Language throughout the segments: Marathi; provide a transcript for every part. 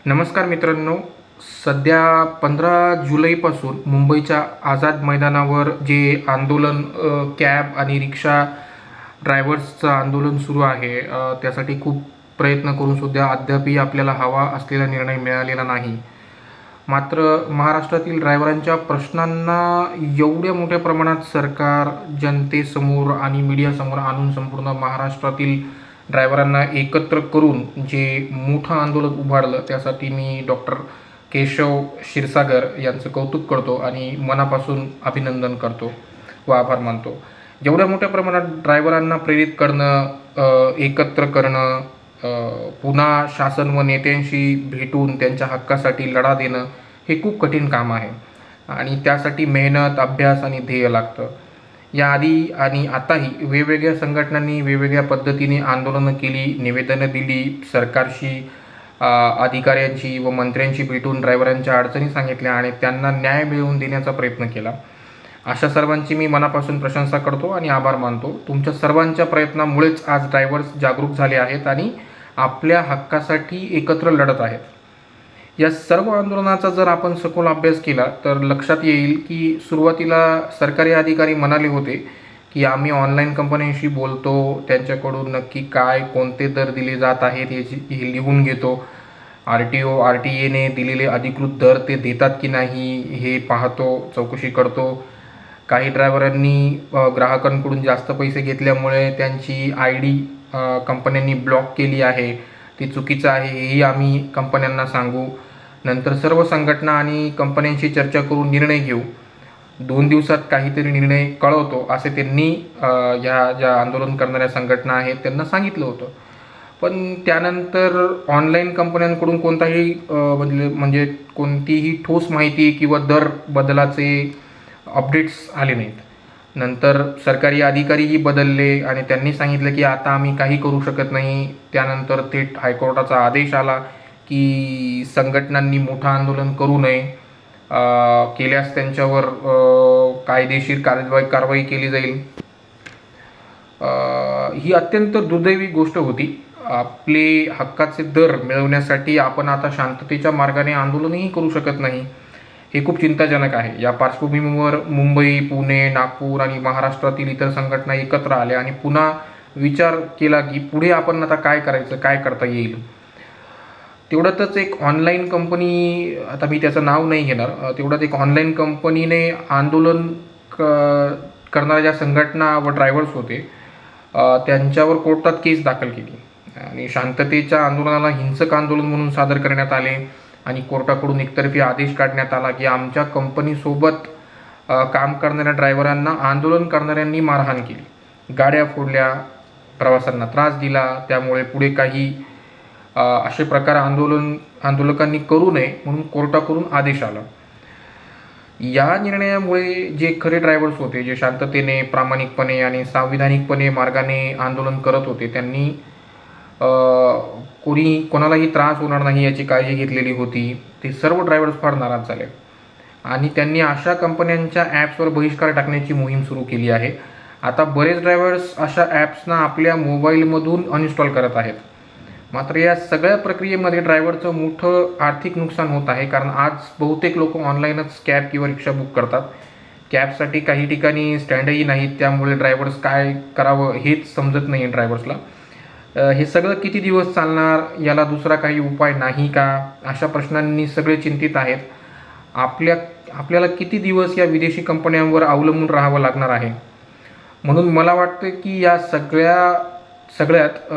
नमस्कार मित्रांनो. सध्या 15 जुलैपासून मुंबईच्या आझाद मैदानावर जे आंदोलन कॅब आणि रिक्षा ड्रायव्हर्सचं आंदोलन सुरू आहे, त्यासाठी खूप प्रयत्न करूनसुद्धा अद्यापही आपल्याला हवा असलेला निर्णय मिळालेला नाही. मात्र महाराष्ट्रातील ड्रायव्हरांच्या प्रश्नांना एवढ्या मोठ्या प्रमाणात सरकार जनतेसमोर आणि मीडियासमोर आणून संपूर्ण महाराष्ट्रातील ड्रायव्हरांना एकत्र करून जे मोठं आंदोलन उभारलं, त्यासाठी मी डॉक्टर केशव क्षीरसागर यांचं कौतुक करतो आणि मनापासून अभिनंदन करतो व आभार मानतो. जेवढ्या मोठ्या प्रमाणात ड्रायव्हरांना प्रेरित करणं, एकत्र करणं, पुन्हा शासन व नेत्यांशी भेटून त्यांच्या हक्कासाठी लढा देणं हे खूप कठीण काम आहे आणि त्यासाठी मेहनत, अभ्यास आणि ध्येय लागतं. याआधी आणि आताही वेगवेगळ्या संघटनांनी वेगवेगळ्या पद्धतीने आंदोलनं केली, निवेदनं दिली, सरकारशी, अधिकाऱ्यांशी व मंत्र्यांशी भेटून ड्रायव्हरांच्या अडचणी सांगितल्या आणि त्यांना न्याय मिळवून देण्याचा प्रयत्न केला. अशा सर्वांची मी मनापासून प्रशंसा करतो आणि आभार मानतो. तुमच्या सर्वांच्या प्रयत्नामुळेच आज ड्रायव्हर्स जागरूक झाले आहेत आणि आपल्या हक्कासाठी एकत्र लढत आहेत. या सर्व आंदोलनाचा जर आपण सखोल अभ्यास केला तर लक्षात येईल की सुरुवातीला सरकारी अधिकारी म्हणाले होते की आम्ही ऑनलाईन कंपन्यांशी बोलतो, त्यांच्याकडून नक्की काय कोणते दर दिले जात आहेत हे लिहून घेतो, RTO-RTA दिलेले अधिकृत दर ते देतात की नाही हे पाहतो, चौकशी करतो. काही ड्रायव्हरांनी ग्राहकांकडून जास्त पैसे घेतल्यामुळे त्यांची ID कंपन्यांनी ब्लॉक केली आहे, ती चुकीचं आहे हेही आम्ही कंपन्यांना सांगू. नंतर सर्व संघटना आणि कंपन्यांशी चर्चा करून निर्णय घेऊ. 2 दिवसात काहीतरी निर्णय कळवतो असे त्यांनी ह्या ज्या आंदोलन करणाऱ्या संघटना आहेत त्यांना सांगितलं होतं. पण त्यानंतर ऑनलाईन कंपन्यांकडून कोणताही म्हणजे कोणतीही ठोस माहिती किंवा दर बदलाचे अपडेट्स आले नाहीत. नंतर सरकारी अधिकारीही बदलले आणि त्यांनी सांगितलं की आता आम्ही काही करू शकत नाही. त्यानंतर थेट हायकोर्टाचा आदेश आला की संघटनांनी मोठं आंदोलन करू नये, केल्यास त्यांच्यावर कायदेशीर कारवाई केली जाईल. ही अत्यंत दुर्दैवी गोष्ट होती. आपले हक्काचे दर मिळवण्यासाठी आपण आता शांततेच्या मार्गाने आंदोलनही करू शकत नाही, हे खूप चिंताजनक आहे. या पार्श्वभूमीवर मुंबई, पुणे, नागपूर आणि महाराष्ट्रातील इतर संघटना एकत्र आल्या आणि पुन्हा विचार केला की पुढे आपण आता काय करायचं, काय करता येईल. तेवढ्यातच एक ऑनलाईन कंपनी, आता मी त्याचं नाव नाही घेणार, तेवढ्यात एक ऑनलाईन कंपनीने आंदोलन करणाऱ्या ज्या संघटना व ड्रायव्हर्स होते त्यांच्यावर कोर्टात केस दाखल केली आणि शांततेच्या आंदोलनाला हिंसक आंदोलन म्हणून सादर करण्यात आले आणि कोर्टाकडून एकतर्फी आदेश काढण्यात आला की आमच्या कंपनीसोबत काम करणाऱ्या ड्रायव्हरांना आंदोलन करणाऱ्यांनी मारहाण केली, गाड्या फोडल्या, प्रवाशांना त्रास दिला. त्यामुळे पुढे काही असे प्रकार आंदोलकांनी करू नये म्हणून कोर्टाकडून आदेश आला. या निर्णयामुळे जे खरे ड्रायव्हर्स होते, जे शांततेने, प्रामाणिकपणे आणि संविधानिकपणे मार्गाने आंदोलन करत होते, त्यांनी कोणालाही त्रास होणार नाही याची काळजी घेतलेली होती. ते सर्व ड्रायव्हर्स फार नाराज झाले आणि त्यांनी अशा कंपन्यांच्या ॲप्सवर बहिष्कार टाकण्याची मोहीम सुरू केली आहे. आता बरेच ड्रायव्हर्स अशा ॲप्सना आपल्या मोबाईलमधून अनइन्स्टॉल करत आहेत. मात्र या सगळ्या प्रक्रियेमध्ये ड्रायव्हरचं मोठं आर्थिक नुकसान होत आहे, कारण आज बहुतेक लोक ऑनलाईनच कॅब किंवा रिक्षा बुक करतात. कॅबसाठी काही ठिकाणी स्टँडही नाहीत, त्यामुळे ड्रायव्हर्स काय करावं हेच समजत नाही ड्रायव्हर्सला. हे सगळं किती दिवस चालणार, याला दुसरा काही उपाय नाही का, अशा प्रश्नांनी सगळे चिंतित आहेत. आपल्याला किती दिवस या विदेशी कंपन्यांवर अवलंबून राहावं लागणार आहे. म्हणून मला वाटतं की या सगळ्यात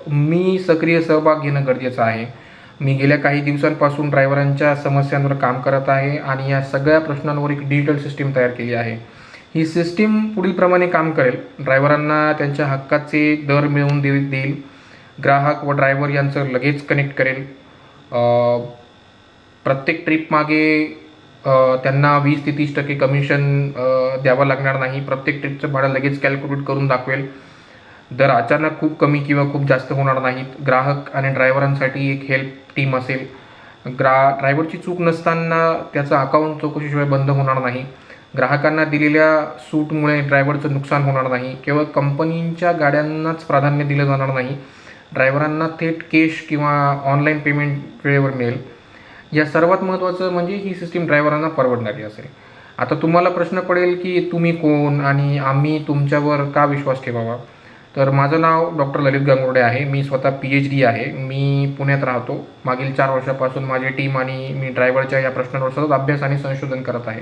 मी सक्रिय सहभाग घेणं गरजेचं आहे. मी गेल्या काही दिवसांपासून ड्रायव्हरांच्या समस्यांवर काम करत आहे आणि या सगळ्या प्रश्नांवर एक डिजिटल सिस्टीम तयार केली आहे. ही सिस्टीम पुढीलप्रमाणे काम करेल. ड्रायव्हरांना त्यांच्या हक्काचे दर मिळवून देईल, ग्राहक व ड्रायव्हर यांचं लगेच कनेक्ट करेल, प्रत्येक ट्रिपमागे त्यांना 20 ते 30% कमिशन द्यावं लागणार नाही. प्रत्येक ट्रिपचं भाडं लगेच कॅल्क्युलेट करून दाखवेल. दर अचानक खूप कमी किंवा खूप जास्त होणार नाहीत. ग्राहक आणि ड्रायव्हरांसाठी एक हेल्प टीम असेल. ड्रायव्हरची चूक नसताना त्याचं अकाउंट चौकशीशिवाय बंद होणार नाही. ग्राहकांना दिलेल्या सूटमुळे ड्रायव्हरचं नुकसान होणार नाही. केवळ कंपनीच्या गाड्यांनाच प्राधान्य दिलं जाणार नाही, ड्रायव्हरांना थेट कॅश किंवा ऑनलाईन पेमेंट वेळेवर मिळेल. या सर्वात महत्त्वाचं म्हणजे ही सिस्टीम ड्रायव्हरांना परवडणारी असेल. आता तुम्हाला प्रश्न पडेल की तुम्ही कोण आणि आम्ही तुमच्यावर का विश्वास ठेवावा. तर माझं नाव डॉक्टर ललित गांगुर्डे आहे. मी स्वतः PhD आहे. मी पुण्यात राहतो. मागील 4 वर्षापासून माझी टीम आणि मी ड्रायव्हरच्या या प्रश्नांवर सतत अभ्यास आणि संशोधन करत आहे.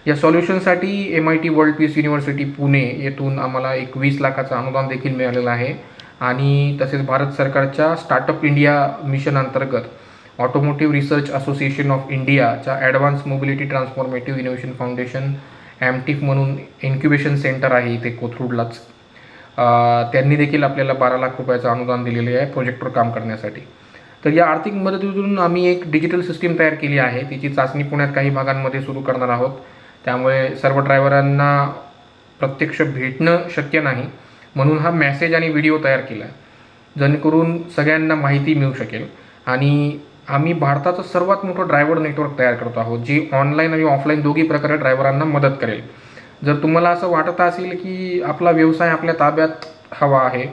या सॉल्युशनसाठी MIT world peace university Pune येथून आम्हाला एक 20 लाखाचं अनुदान देखील मिळालेलं आहे आणि तसेच भारत सरकारच्या स्टार्टअप इंडिया मिशन अंतर्गत ऑटोमोटिव्ह रिसर्च असोसिएशन ऑफ इंडियाच्या advance mobility transformative innovation foundation AMTIF म्हणून इन्क्युबेशन सेंटर आहे इथे कोथरूडलाच. त्यांनी देखील आपल्याला 12 लाख रुपयाचं अनुदान दिलेले आहे प्रोजेक्टवर काम करण्यासाठी. तर या आर्थिक मदतीतून आम्ही एक डिजिटल सिस्टीम तयार केली आहे. तिची चाचणी पुण्यात काही भागांमध्ये सुरू करणार आहोत. त्यामुळे सर्व ड्रायव्हरांना प्रत्यक्ष भेटणं शक्य नाही, म्हणून हा मेसेज आणि व्हिडिओ तयार केला आहे, जेणेकरून सगळ्यांना माहिती मिळू शकेल. आणि आम्ही भारताचं सर्वात मोठं ड्रायव्हर नेटवर्क तयार करतो आहोत, जे ऑनलाईन आणि ऑफलाईन दोघी प्रकारे ड्रायव्हरांना मदत करेल. जर तुम्हाला असं वाटत असेल की आपला व्यवसाय आपल्या ताब्यात हवा आहे,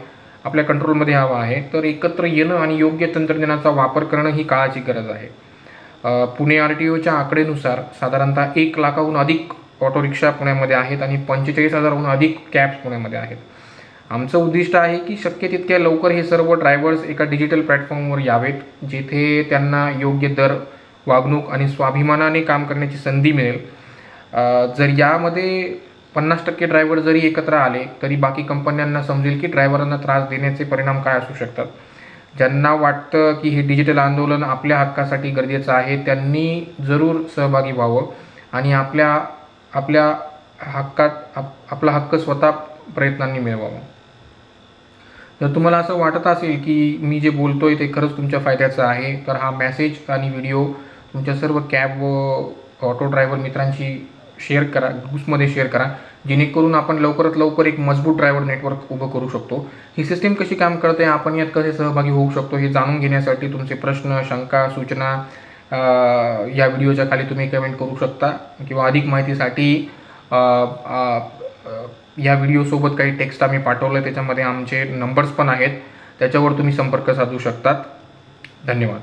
आपल्या कंट्रोलमध्ये हवा आहे, तर एकत्र येणं आणि योग्य तंत्रज्ञानाचा वापर करणं ही काळाची गरज आहे. पुणे RTOच्या आकडेनुसार साधारणतः 1 लाखाहून अधिक ऑटो रिक्षा पुण्यामध्ये आहेत आणि 45,000हून अधिक कॅब्स पुण्यामध्ये आहेत. आमचं उद्दिष्ट आहे की शक्य तितक्या लवकर हे सर्व ड्रायव्हर्स एका डिजिटल प्लॅटफॉर्मवर यावेत, जिथे त्यांना योग्य दर, वागणूक आणि स्वाभिमानाने काम करण्याची संधी मिळेल. जर यामध्ये 50% ड्रायव्हर जरी एकत्र आले तरी बाकी कंपन्यांना समजेल की ड्रायव्हरांना त्रास देण्याचे परिणाम काय असू शकतात. ज्यांना वाटतं की हे डिजिटल आंदोलन आपल्या हक्कासाठी गरजेचं आहे, त्यांनी जरूर सहभागी व्हावं आणि आपल्या आपला हक्क स्वतः प्रयत्नांनी मिळवावा. जर तुम्हाला असं वाटत असेल की मी जे बोलतोय ते खरंच तुमच्या फायद्याचं आहे, तर हा मेसेज आणि व्हिडिओ तुमच्या सर्व कॅब व ऑटो ड्रायव्हर मित्रांशी शेअर करा, ग्रुप्समध्ये शेअर करा, जेणेकरून आपण लवकरात लवकर एक मजबूत ड्रायव्हर नेटवर्क उभं करू शकतो. ही सिस्टीम कशी काम करते, आपण यात कसे सहभागी होऊ शकतो, हे जाणून घेण्यासाठी तुमचे प्रश्न, शंका, सूचना या व्हिडिओच्या खाली तुम्ही कमेंट करू शकता किंवा अधिक माहितीसाठी या व्हिडिओसोबत काही टेक्स्ट आम्ही पाठवलं, त्याच्यामध्ये आमचे नंबर्स पण आहेत, त्याच्यावर तुम्ही संपर्क साधू शकतात. धन्यवाद.